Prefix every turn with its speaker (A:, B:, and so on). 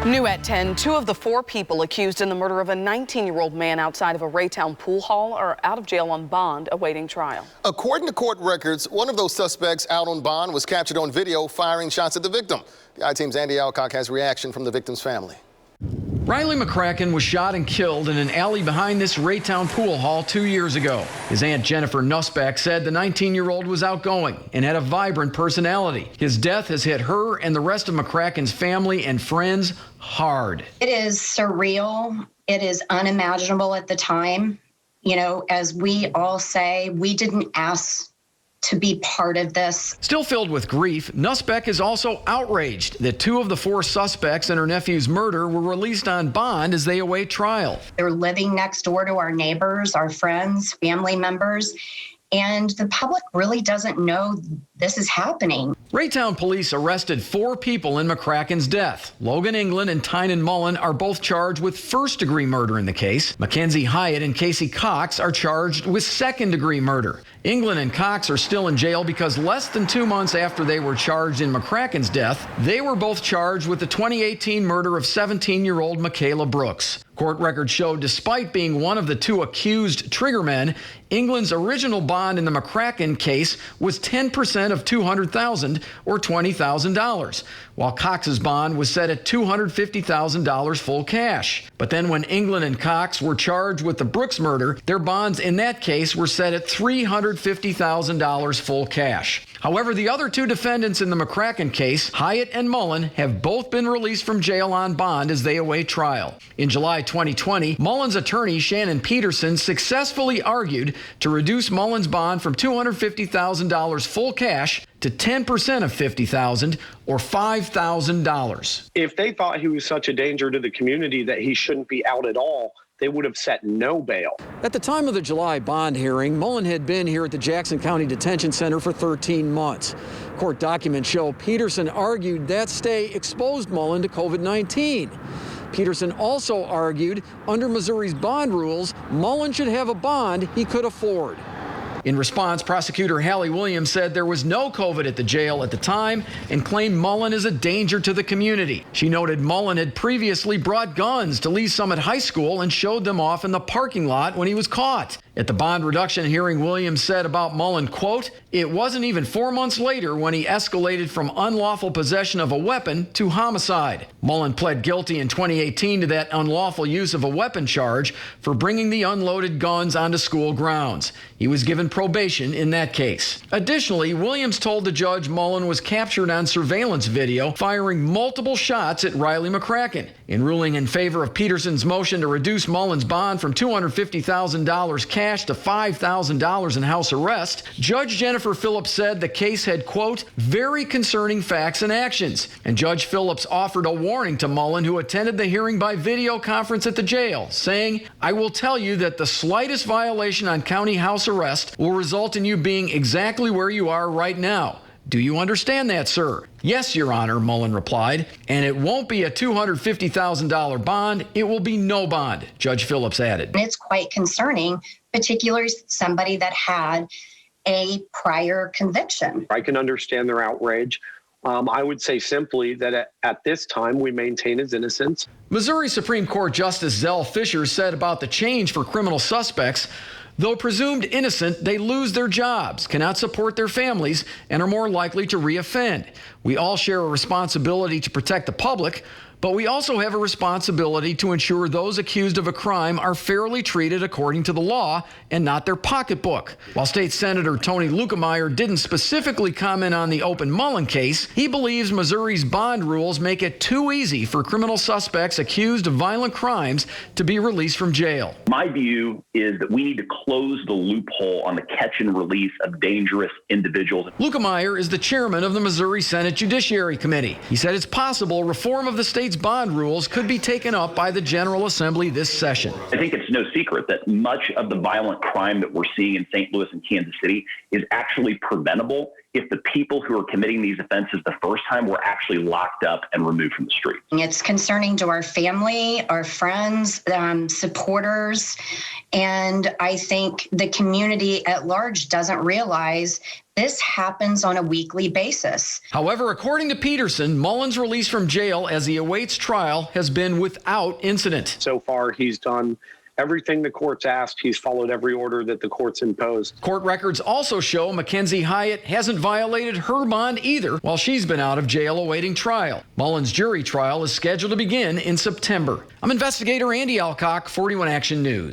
A: New at 10, two of the four people accused in the murder of a 19-year-old man outside of a Raytown pool hall are out of jail on bond awaiting trial.
B: According to court records, one of those suspects out on bond was captured on video firing shots at the victim. The I-Team's Andy Alcock has reaction from the victim's family.
C: Riley McCracken was shot and killed in an alley behind this Raytown pool hall 2 years ago. His aunt Jennifer Nussback said the 19-year-old was outgoing and had a vibrant personality. His death has hit her and the rest of McCracken's family and friends hard.
D: It is surreal. It is unimaginable at the time. You know, as we all say, we didn't ask to be part of this.
C: Still filled with grief, Nussback is also outraged that two of the four suspects in her nephew's murder were released on bond as they await trial.
D: They're living next door to our neighbors, our friends, family members, and the public really doesn't know this is happening.
C: Raytown police arrested four people in McCracken's death. Logan England and Tynan Mullen are both charged with first-degree murder in the case. Mackenzie Hyatt and Casey Cox are charged with second-degree murder. England and Cox are still in jail because less than 2 months after they were charged in McCracken's death, they were both charged with the 2018 murder of 17-year-old Michaela Brooks. Court records show despite being one of the two accused triggermen, England's original bond in the McCracken case was 10% of $200,000 or $20,000, while Cox's bond was set at $250,000 full cash. But then when England and Cox were charged with the Brooks murder, their bonds in that case were set at $350,000 full cash. However, the other two defendants in the McCracken case, Hyatt and Mullen, have both been released from jail on bond as they await trial. In July 2020, Mullen's attorney, Shannon Peterson, successfully argued to reduce Mullen's bond from $250,000 full cash to 10% of $50,000 or $5,000.
E: If they thought he was such a danger to the community that he shouldn't be out at all, they would have set no bail.
C: At the time of the July bond hearing, Mullen had been here at the Jackson County Detention Center for 13 months. Court documents show Peterson argued that stay exposed Mullen to COVID-19. Peterson also argued under Missouri's bond rules, Mullen should have a bond he could afford. In response, prosecutor Hallie Williams said there was no COVID at the jail at the time and claimed Mullen is a danger to the community. She noted Mullen had previously brought guns to Lee Summit High School and showed them off in the parking lot when he was caught. At the bond reduction hearing, Williams said about Mullen, quote, "It wasn't even 4 months later when he escalated from unlawful possession of a weapon to homicide." Mullen pled guilty in 2018 to that unlawful use of a weapon charge for bringing the unloaded guns onto school grounds. He was given probation in that case. Additionally, Williams told the judge Mullen was captured on surveillance video firing multiple shots at Riley McCracken. In ruling in favor of Peterson's motion to reduce Mullen's bond from $250,000 cash to $5,000 in house arrest, Judge Jennifer Phillips said the case had, quote, "very concerning facts and actions." And Judge Phillips offered a warning to Mullen, who attended the hearing by video conference at the jail, saying, "I will tell you that the slightest violation on county house arrest will result in you being exactly where you are right now. Do you understand that, sir?" "Yes, Your Honor," Mullen replied. "And it won't be a $250,000 bond. It will be no bond," Judge Phillips added.
D: It's quite concerning, particularly somebody that had a prior conviction.
E: I can understand their outrage. I would say simply that at this time, we maintain his innocence.
C: Missouri Supreme Court Justice Zell Fisher said about the change for criminal suspects, though presumed innocent, they lose their jobs, cannot support their families, and are more likely to reoffend. We all share a responsibility to protect the public, but we also have a responsibility to ensure those accused of a crime are fairly treated according to the law and not their pocketbook. While State Senator Tony Lukemeyer didn't specifically comment on the open Mullen case, he believes Missouri's bond rules make it too easy for criminal suspects accused of violent crimes to be released from jail.
F: My view is that we need to close the loophole on the catch and release of dangerous individuals.
C: Lukemeyer is the chairman of the Missouri Senate Judiciary Committee. He said it's possible reform of the state's bond rules could be taken up by the General Assembly this session.
F: I think it's no secret that much of the violent crime that we're seeing in St. Louis and Kansas City is actually preventable if the people who are committing these offenses the first time were actually locked up and removed from the streets.
D: It's concerning to our family, our friends, supporters, and I think the community at large doesn't realize this happens on a weekly basis.
C: However, according to Peterson, Mullen's release from jail as he awaits trial has been without incident.
E: So far, he's done everything the court's asked. He's followed every order that the court's imposed.
C: Court records also show Mackenzie Hyatt hasn't violated her bond either while she's been out of jail awaiting trial. Mullen's jury trial is scheduled to begin in September. I'm investigator Andy Alcock, 41 Action News.